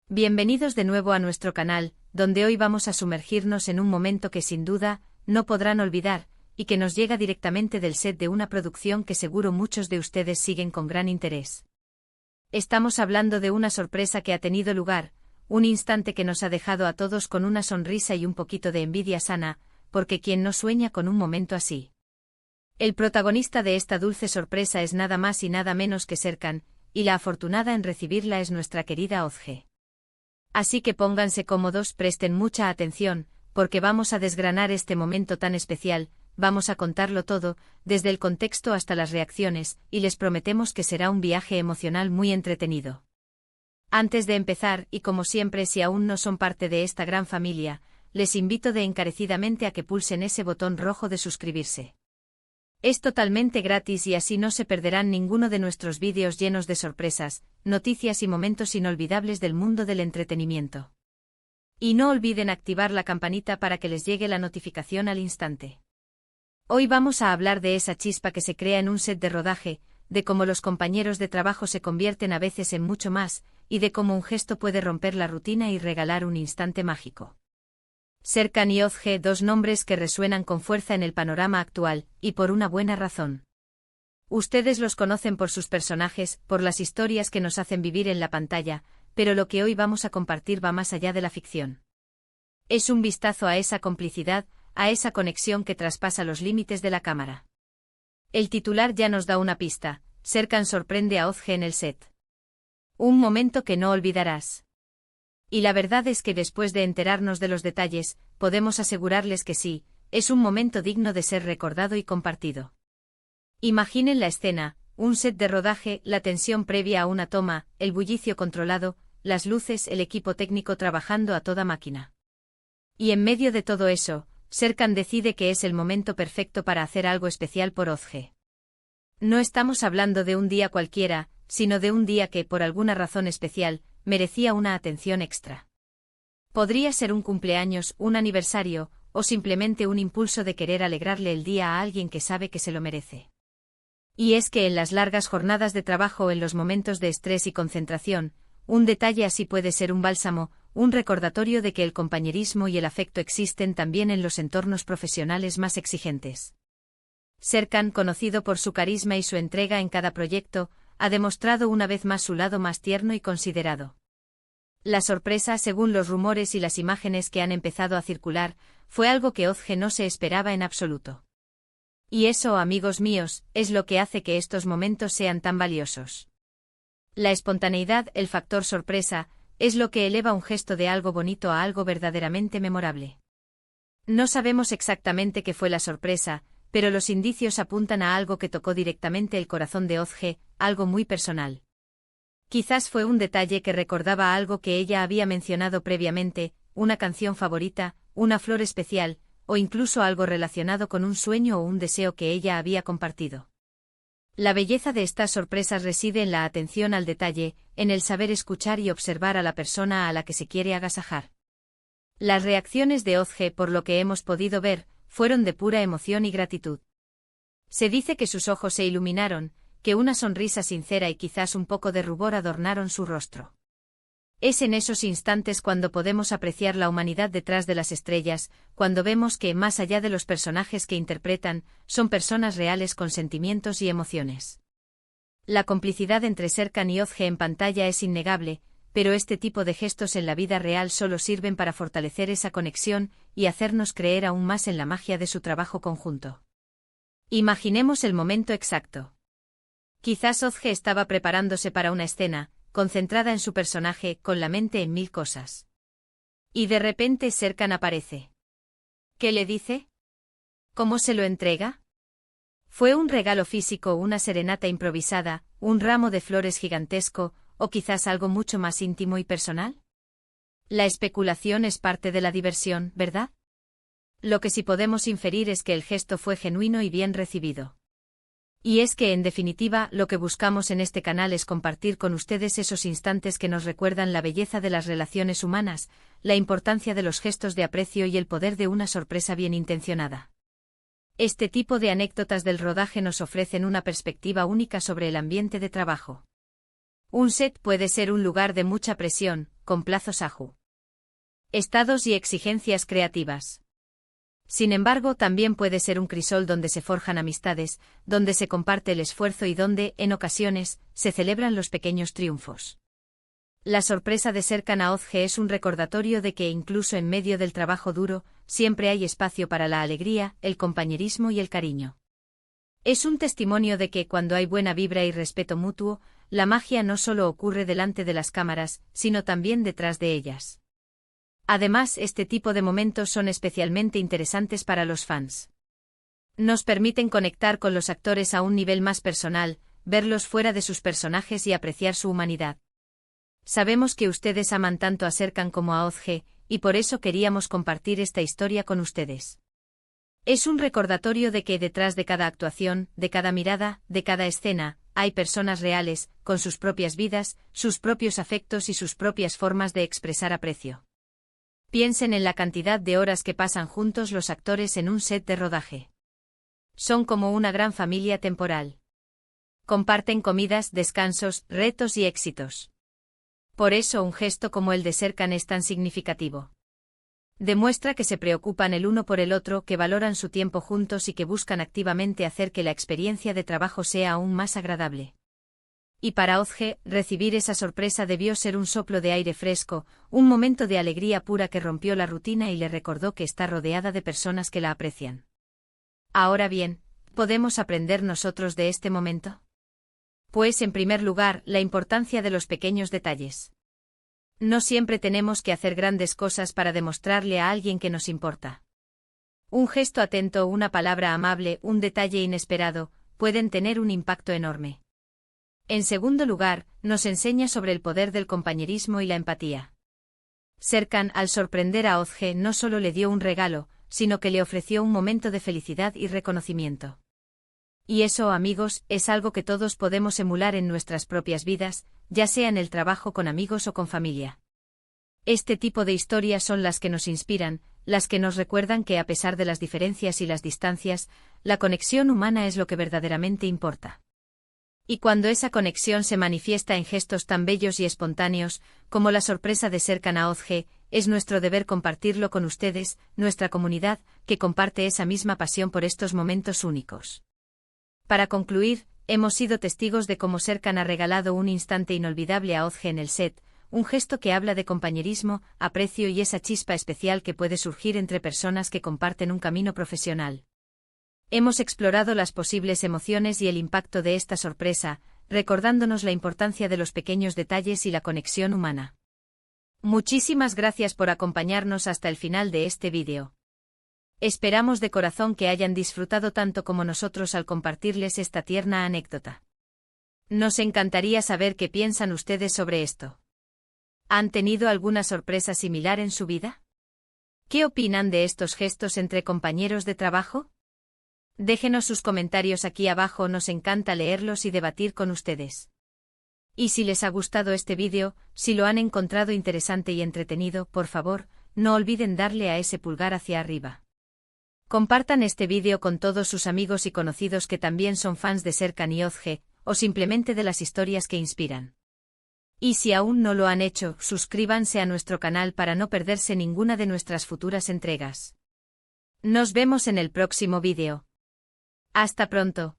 Bienvenidos de nuevo a nuestro canal, donde hoy vamos a sumergirnos en un momento que sin duda no podrán olvidar, y que nos llega directamente del set de una producción que seguro muchos de ustedes siguen con gran interés. Estamos hablando de una sorpresa que ha tenido lugar, un instante que nos ha dejado a todos con una sonrisa y un poquito de envidia sana, porque ¿quién no sueña con un momento así? El protagonista de esta dulce sorpresa es nada más y nada menos que Serkan, y la afortunada en recibirla es nuestra querida Özge. Así que pónganse cómodos, presten mucha atención, porque vamos a desgranar este momento tan especial, vamos a contarlo todo, desde el contexto hasta las reacciones, y les prometemos que será un viaje emocional muy entretenido. Antes de empezar, y como siempre si aún no son parte de esta gran familia, les invito encarecidamente a que pulsen ese botón rojo de suscribirse. Es totalmente gratis y así no se perderán ninguno de nuestros vídeos llenos de sorpresas, noticias y momentos inolvidables del mundo del entretenimiento. Y no olviden activar la campanita para que les llegue la notificación al instante. Hoy vamos a hablar de esa chispa que se crea en un set de rodaje, de cómo los compañeros de trabajo se convierten a veces en mucho más, y de cómo un gesto puede romper la rutina y regalar un instante mágico. Serkan y Özge, dos nombres que resuenan con fuerza en el panorama actual, y por una buena razón. Ustedes los conocen por sus personajes, por las historias que nos hacen vivir en la pantalla, pero lo que hoy vamos a compartir va más allá de la ficción. Es un vistazo a esa complicidad, a esa conexión que traspasa los límites de la cámara. El titular ya nos da una pista: Serkan sorprende a Özge en el set. Un momento que no olvidarás. Y la verdad es que después de enterarnos de los detalles, podemos asegurarles que sí, es un momento digno de ser recordado y compartido. Imaginen la escena, un set de rodaje, la tensión previa a una toma, el bullicio controlado, las luces, el equipo técnico trabajando a toda máquina. Y en medio de todo eso, Serkan decide que es el momento perfecto para hacer algo especial por Özge. No estamos hablando de un día cualquiera, sino de un día que, por alguna razón especial, merecía una atención extra. Podría ser un cumpleaños, un aniversario, o simplemente un impulso de querer alegrarle el día a alguien que sabe que se lo merece. Y es que en las largas jornadas de trabajo, en los momentos de estrés y concentración, un detalle así puede ser un bálsamo, un recordatorio de que el compañerismo y el afecto existen también en los entornos profesionales más exigentes. Serkan, conocido por su carisma y su entrega en cada proyecto, ha demostrado una vez más su lado más tierno y considerado. La sorpresa, según los rumores y las imágenes que han empezado a circular, fue algo que Özge no se esperaba en absoluto. Y eso, amigos míos, es lo que hace que estos momentos sean tan valiosos. La espontaneidad, el factor sorpresa, es lo que eleva un gesto de algo bonito a algo verdaderamente memorable. No sabemos exactamente qué fue la sorpresa, pero los indicios apuntan a algo que tocó directamente el corazón de Özge, algo muy personal. Quizás fue un detalle que recordaba algo que ella había mencionado previamente, una canción favorita, una flor especial, o incluso algo relacionado con un sueño o un deseo que ella había compartido. La belleza de estas sorpresas reside en la atención al detalle, en el saber escuchar y observar a la persona a la que se quiere agasajar. Las reacciones de Özge, por lo que hemos podido ver, fueron de pura emoción y gratitud. Se dice que sus ojos se iluminaron, que una sonrisa sincera y quizás un poco de rubor adornaron su rostro. Es en esos instantes cuando podemos apreciar la humanidad detrás de las estrellas, cuando vemos que, más allá de los personajes que interpretan, son personas reales con sentimientos y emociones. La complicidad entre Serkan y Özge en pantalla es innegable, pero este tipo de gestos en la vida real solo sirven para fortalecer esa conexión y hacernos creer aún más en la magia de su trabajo conjunto. Imaginemos el momento exacto. Quizás Özge estaba preparándose para una escena, concentrada en su personaje, con la mente en mil cosas. Y de repente Serkan aparece. ¿Qué le dice? ¿Cómo se lo entrega? ¿Fue un regalo físico, una serenata improvisada, un ramo de flores gigantesco, o quizás algo mucho más íntimo y personal? La especulación es parte de la diversión, ¿verdad? Lo que sí podemos inferir es que el gesto fue genuino y bien recibido. Y es que, en definitiva, lo que buscamos en este canal es compartir con ustedes esos instantes que nos recuerdan la belleza de las relaciones humanas, la importancia de los gestos de aprecio y el poder de una sorpresa bien intencionada. Este tipo de anécdotas del rodaje nos ofrecen una perspectiva única sobre el ambiente de trabajo. Un set puede ser un lugar de mucha presión, con plazos aju. Estados y exigencias creativas. Sin embargo, también puede ser un crisol donde se forjan amistades, donde se comparte el esfuerzo y donde, en ocasiones, se celebran los pequeños triunfos. La sorpresa de Serkan Ağozge es un recordatorio de que incluso en medio del trabajo duro, siempre hay espacio para la alegría, el compañerismo y el cariño. Es un testimonio de que cuando hay buena vibra y respeto mutuo, la magia no solo ocurre delante de las cámaras, sino también detrás de ellas. Además, este tipo de momentos son especialmente interesantes para los fans. Nos permiten conectar con los actores a un nivel más personal, verlos fuera de sus personajes y apreciar su humanidad. Sabemos que ustedes aman tanto a Serkan como a Ağozge, y por eso queríamos compartir esta historia con ustedes. Es un recordatorio de que detrás de cada actuación, de cada mirada, de cada escena, hay personas reales, con sus propias vidas, sus propios afectos y sus propias formas de expresar aprecio. Piensen en la cantidad de horas que pasan juntos los actores en un set de rodaje. Son como una gran familia temporal. Comparten comidas, descansos, retos y éxitos. Por eso un gesto como el de Serkan es tan significativo. Demuestra que se preocupan el uno por el otro, que valoran su tiempo juntos y que buscan activamente hacer que la experiencia de trabajo sea aún más agradable. Y para Ağozge, recibir esa sorpresa debió ser un soplo de aire fresco, un momento de alegría pura que rompió la rutina y le recordó que está rodeada de personas que la aprecian. Ahora bien, ¿podemos aprender nosotros de este momento? Pues en primer lugar, la importancia de los pequeños detalles. No siempre tenemos que hacer grandes cosas para demostrarle a alguien que nos importa. Un gesto atento, una palabra amable, un detalle inesperado, pueden tener un impacto enorme. En segundo lugar, nos enseña sobre el poder del compañerismo y la empatía. Serkan, al sorprender a Ağozge, no solo le dio un regalo, sino que le ofreció un momento de felicidad y reconocimiento. Y eso, amigos, es algo que todos podemos emular en nuestras propias vidas, ya sea en el trabajo, con amigos o con familia. Este tipo de historias son las que nos inspiran, las que nos recuerdan que a pesar de las diferencias y las distancias, la conexión humana es lo que verdaderamente importa. Y cuando esa conexión se manifiesta en gestos tan bellos y espontáneos, como la sorpresa de Serkan Ağozge, es nuestro deber compartirlo con ustedes, nuestra comunidad, que comparte esa misma pasión por estos momentos únicos. Para concluir, hemos sido testigos de cómo Serkan ha regalado un instante inolvidable a Ağozge en el set, un gesto que habla de compañerismo, aprecio y esa chispa especial que puede surgir entre personas que comparten un camino profesional. Hemos explorado las posibles emociones y el impacto de esta sorpresa, recordándonos la importancia de los pequeños detalles y la conexión humana. Muchísimas gracias por acompañarnos hasta el final de este vídeo. Esperamos de corazón que hayan disfrutado tanto como nosotros al compartirles esta tierna anécdota. Nos encantaría saber qué piensan ustedes sobre esto. ¿Han tenido alguna sorpresa similar en su vida? ¿Qué opinan de estos gestos entre compañeros de trabajo? Déjenos sus comentarios aquí abajo, nos encanta leerlos y debatir con ustedes. Y si les ha gustado este vídeo, si lo han encontrado interesante y entretenido, por favor, no olviden darle a ese pulgar hacia arriba. Compartan este vídeo con todos sus amigos y conocidos que también son fans de Serkan y Ağozge, o simplemente de las historias que inspiran. Y si aún no lo han hecho, suscríbanse a nuestro canal para no perderse ninguna de nuestras futuras entregas. Nos vemos en el próximo vídeo. Hasta pronto.